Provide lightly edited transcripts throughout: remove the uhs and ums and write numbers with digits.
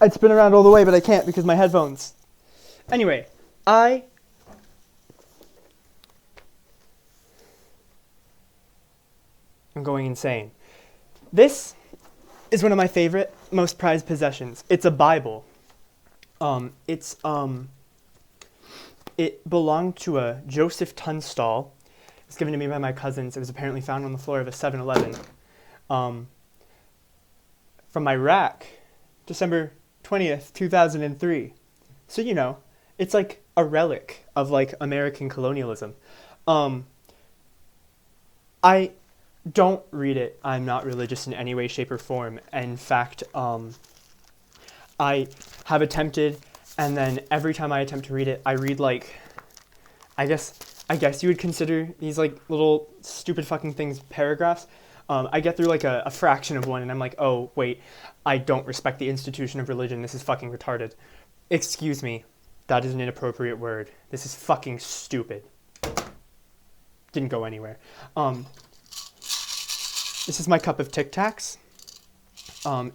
I'd spin around all the way, but I can't because my headphones. Anyway, I'm going insane. This is one of my favorite, most prized possessions. It's a Bible. It belonged to a Joseph Tunstall. It was given to me by my cousins. It was apparently found on the floor of a 7-Eleven. From Iraq, December 20th, 2003. So, you know, it's like a relic of like American colonialism. I don't read it. I'm not religious in any way, shape, or form. In fact, I have attempted, and then every time I attempt to read it, I read like, I guess you would consider these like little stupid fucking things paragraphs. I get through like a fraction of one, and I'm like, oh wait, I don't respect the institution of religion. This is fucking retarded. Excuse me, that is an inappropriate word. This is fucking stupid. Didn't go anywhere. This is my cup of Tic Tacs.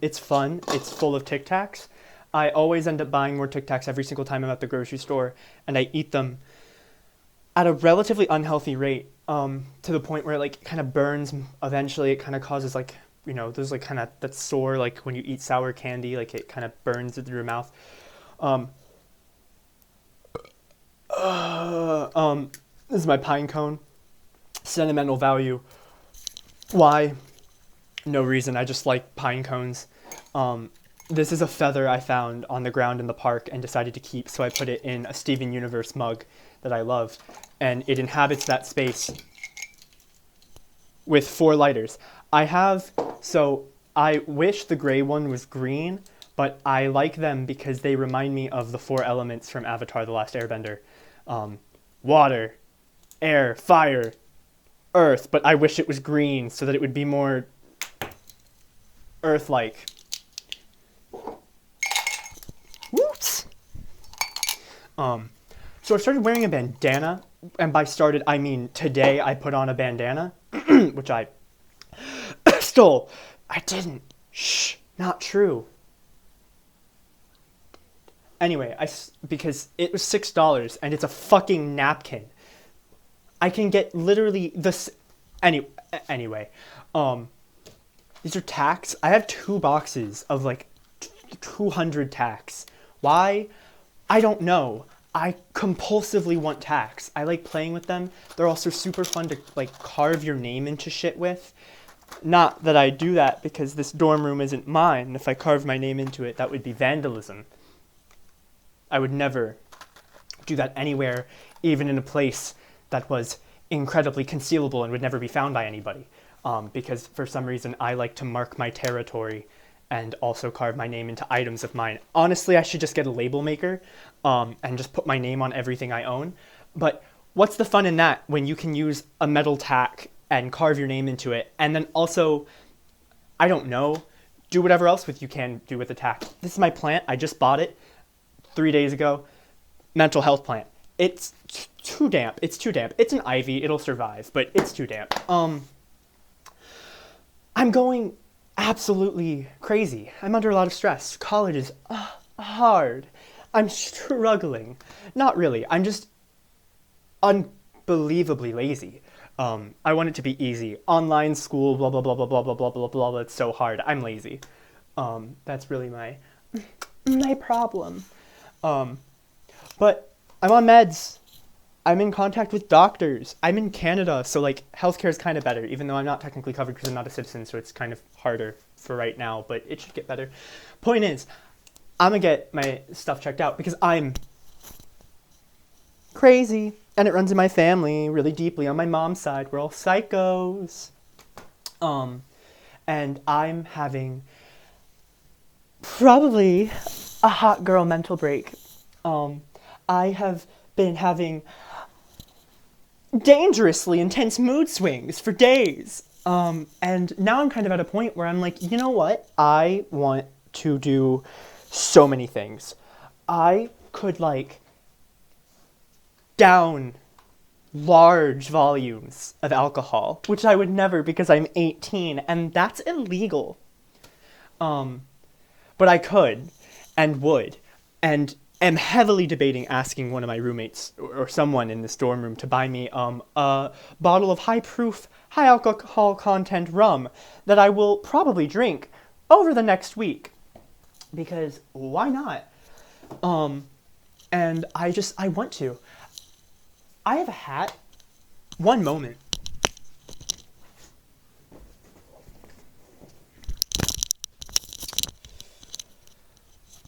It's fun. It's full of Tic Tacs. I always end up buying more Tic Tacs every single time I'm at the grocery store, and I eat them at a relatively unhealthy rate, to the point where it like kind of burns. Eventually, it kind of causes like, you know, there's like kind of that sore, like when you eat sour candy, like it kind of burns through your mouth. This is my pine cone. Sentimental value. Why? No reason. I just like pine cones. This is a feather I found on the ground in the park and decided to keep, so I put it in a Steven Universe mug that I love, and it inhabits that space with 4 lighters. So I wish the gray one was green, but I like them because they remind me of the 4 elements from Avatar: The Last Airbender. Water, air, fire, earth, but I wish it was green so that it would be more earth-like. Whoops! So I started wearing a bandana, and by started, I mean today I put on a bandana, which I stole. I didn't. Shh, not true. Anyway, because it was $6, and it's a fucking napkin. I can get literally this. Anyway, these are tacks. I have 2 boxes of like 200 tacks. Why? I don't know. I compulsively want tacks. I like playing with them. They're also super fun to like carve your name into shit with. Not that I do that because this dorm room isn't mine. If I carved my name into it, that would be vandalism. I would never do that anywhere, even in a place that was incredibly concealable and would never be found by anybody. Because for some reason I like to mark my territory and also carve my name into items of mine. Honestly, I should just get a label maker and just put my name on everything I own. But what's the fun in that when you can use a metal tack and carve your name into it, and then also, I don't know, do whatever else you can do with the tack. This is my plant. I just bought it 3 days ago. Mental health plant. It's too damp. It's too damp. It's an ivy. It'll survive, but it's too damp. I'm going absolutely crazy. I'm under a lot of stress. College is hard. I'm struggling. Not really. I'm just unbelievably lazy. I want it to be easy. Online school, blah, blah, blah, blah, blah, blah, blah, blah, blah, blah. It's so hard. I'm lazy. That's really my problem. But I'm on meds. I'm in contact with doctors. I'm in Canada, so like healthcare is kind of better, even though I'm not technically covered because I'm not a citizen, so it's kind of harder for right now, but it should get better. Point is, I'm gonna get my stuff checked out because I'm crazy, and it runs in my family really deeply. On my mom's side, we're all psychos. And I'm having probably a hot girl mental break. I have been having dangerously intense mood swings for days. And now I'm kind of at a point where I'm like, you know what? I want to do so many things. I could like down large volumes of alcohol, which I would never because I'm 18 and that's illegal. But I could. and would, and am heavily debating asking one of my roommates or someone in this dorm room to buy me a bottle of high proof, high alcohol content rum that I will probably drink over the next week, because why not? And I want to. I have a hat. One moment.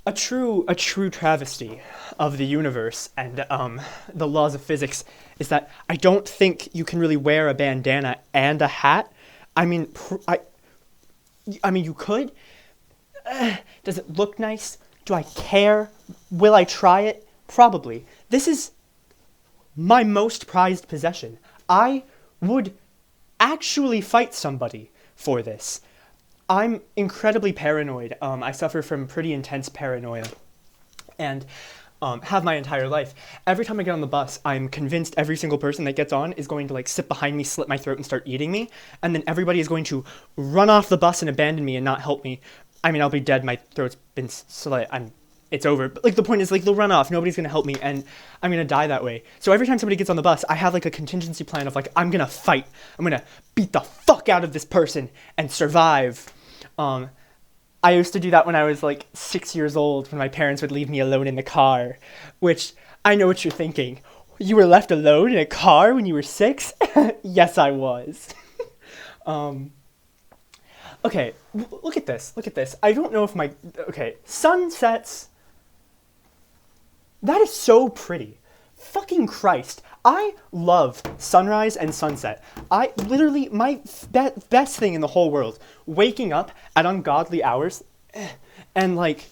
A true travesty of the universe and the laws of physics is that I don't think you can really wear a bandana and a hat. I mean, I mean, you could. Does it look nice? Do I care? Will I try it? Probably. This is my most prized possession. I would actually fight somebody for this. I'm incredibly paranoid. I suffer from pretty intense paranoia, and have my entire life. Every time I get on the bus, I'm convinced every single person that gets on is going to like sit behind me, slit my throat, and start eating me, and then everybody is going to run off the bus and abandon me and not help me. I mean, I'll be dead. My throat's been slit. It's over. But like the point is, like, they'll run off. Nobody's gonna help me, and I'm gonna die that way. So every time somebody gets on the bus, I have like a contingency plan of like, I'm gonna fight. I'm gonna beat the fuck out of this person and survive. I used to do that when I was like 6 years old, when my parents would leave me alone in the car, which I know what you're thinking. You were left alone in a car when you were 6? Yes, I was. Okay, look at this. Look at this. I don't know if my... Okay, sunsets. That is so pretty. Fucking Christ. I love sunrise and sunset. I literally, my best thing in the whole world, waking up at ungodly hours and like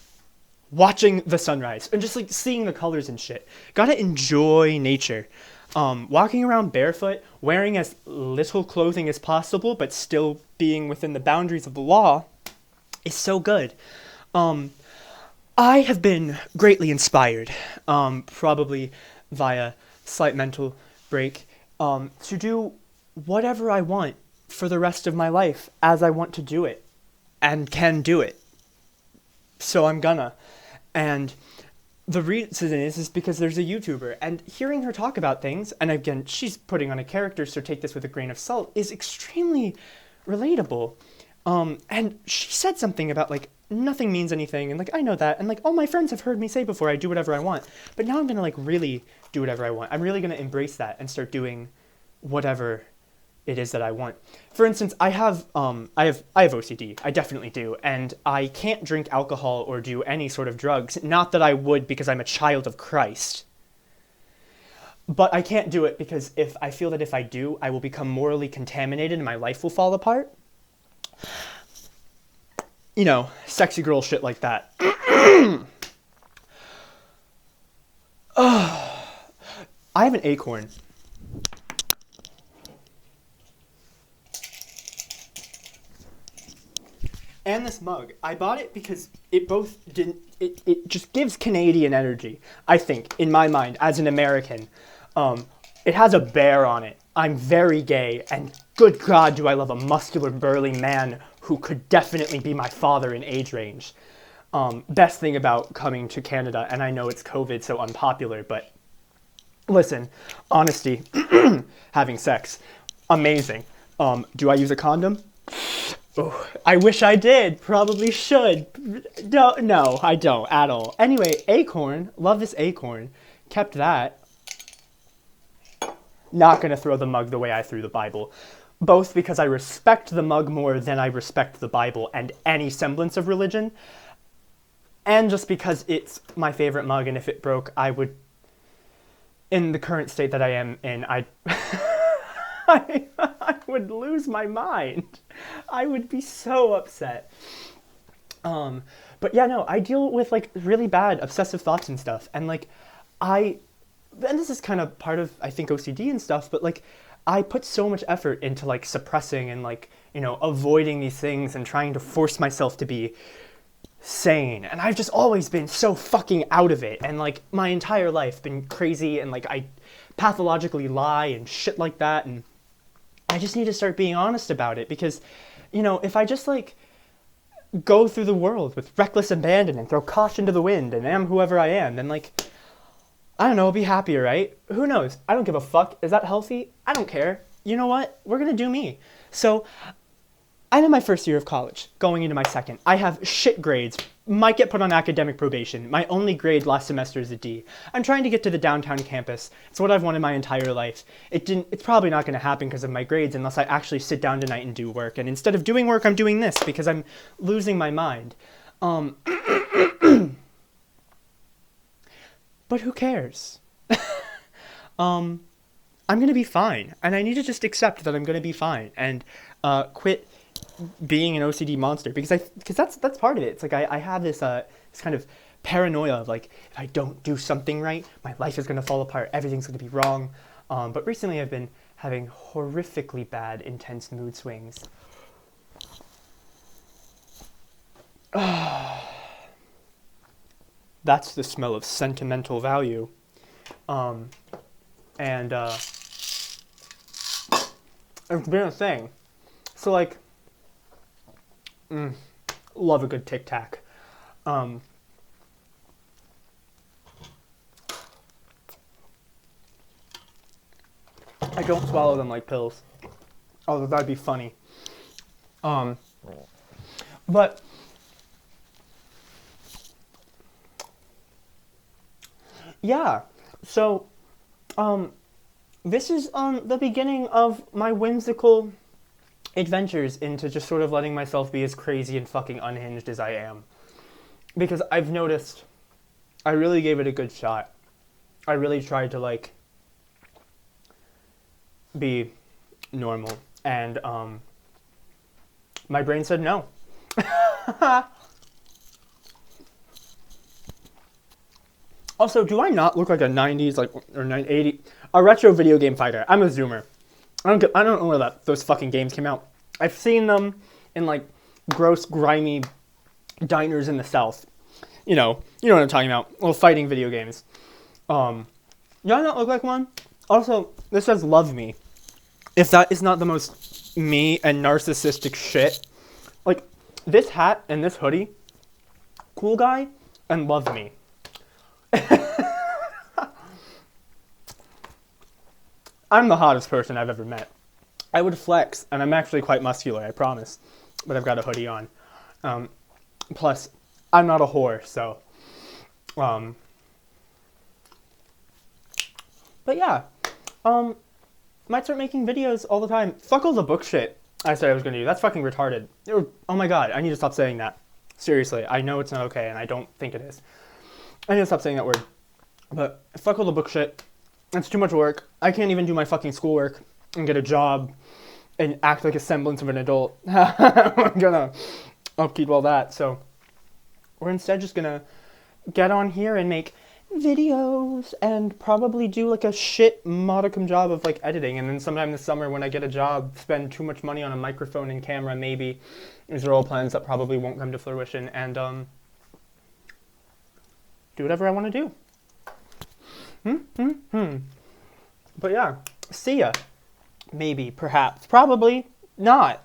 watching the sunrise and just like seeing the colors and shit. Gotta enjoy nature. Walking around barefoot, wearing as little clothing as possible, but still being within the boundaries of the law is so good. I have been greatly inspired, probably via slight mental break, to do whatever I want for the rest of my life as I want to do it and can do it. So I'm gonna. And the reason is because there's a YouTuber, and hearing her talk about things, and again, she's putting on a character, so take this with a grain of salt, is extremely relatable. And she said something about like, nothing means anything, and like, I know that, and like, all my friends have heard me say before, I do whatever I want, but now I'm gonna like really do whatever I want. I'm really gonna embrace that and start doing whatever it is that I want. For instance, I have OCD. I definitely do, and I can't drink alcohol or do any sort of drugs. Not that I would, because I'm a child of Christ. But I can't do it because if I feel that if I do, I will become morally contaminated and my life will fall apart. You know, sexy girl shit like that. I have an acorn. And this mug. I bought it because it just gives Canadian energy, I think, in my mind, as an American. It has a bear on it. I'm very gay, and good God, do I love a muscular, burly man who could definitely be my father in age range. Best thing about coming to Canada, and I know it's COVID, so unpopular, but listen, honesty, having sex, amazing. Do I use a condom? Oh, I wish I did. Probably should. No, I don't at all. Anyway, acorn. Love this acorn. Kept that. Not gonna throw the mug the way I threw the Bible. Both because I respect the mug more than I respect the Bible and any semblance of religion. And just because it's my favorite mug, and if it broke, I would, in the current state that I am in, I would lose my mind. I would be so upset. But yeah, no, I deal with like really bad obsessive thoughts and stuff. And like, and this is kind of part of, I think, OCD and stuff, but like, I put so much effort into like suppressing and like, you know, avoiding these things and trying to force myself to be sane. And I've just always been so fucking out of it. And like my entire life been crazy, and like I pathologically lie and shit like that. And I just need to start being honest about it, because, you know, if I just like go through the world with reckless abandon and throw caution to the wind and am whoever I am, then like, I don't know, I'll be happier, right? Who knows? I don't give a fuck. Is that healthy? I don't care. You know what? We're gonna do me. So, I'm in my first year of college, going into my second. I have shit grades, might get put on academic probation. My only grade last semester is a D. I'm trying to get to the downtown campus. It's what I've wanted my entire life. It's probably not gonna happen because of my grades unless I actually sit down tonight and do work. And instead of doing work, I'm doing this because I'm losing my mind. But who cares? I'm gonna be fine, and I need to just accept that I'm gonna be fine and quit being an OCD monster because that's part of it. It's like I have this kind of paranoia of like if I don't do something right, my life is gonna fall apart, everything's gonna be wrong. But recently I've been having horrifically bad, intense mood swings. That's the smell of sentimental value. And it's been a thing. So like, love a good Tic Tac. I don't swallow them like pills, although that'd be funny. But yeah, so this is the beginning of my whimsical adventures into just sort of letting myself be as crazy and fucking unhinged as I am. Because I've noticed I really gave it a good shot. I really tried to like be normal, and my brain said no. Also, do I not look like a 90s like or 80 a retro video game fighter? I'm a zoomer. I don't know where those fucking games came out. I've seen them in like gross, grimy diners in the South. You know what I'm talking about. Little fighting video games. Do I not look like one? Also, this says "Love Me." If that is not the most me and narcissistic shit, like this hat and this hoodie, cool guy and love me. I'm the hottest person I've ever met. I would flex, and I'm actually quite muscular, I promise. But I've got a hoodie on. Plus, I'm not a whore, so. But yeah. Might start making videos all the time. Fuck all the book shit I said I was gonna do. That's fucking retarded. Oh my god, I need to stop saying that. Seriously, I know it's not okay, and I don't think it is. I need to stop saying that word. But fuck all the book shit. It's too much work. I can't even do my fucking schoolwork and get a job and act like a semblance of an adult. I'm gonna upkeep all that. So we're instead just gonna get on here and make videos and probably do like a shit modicum job of like editing. And then sometime this summer when I get a job, spend too much money on a microphone and camera, maybe. These are all plans that probably won't come to fruition. And do whatever I want to do. But yeah, see ya. Maybe, perhaps, probably not.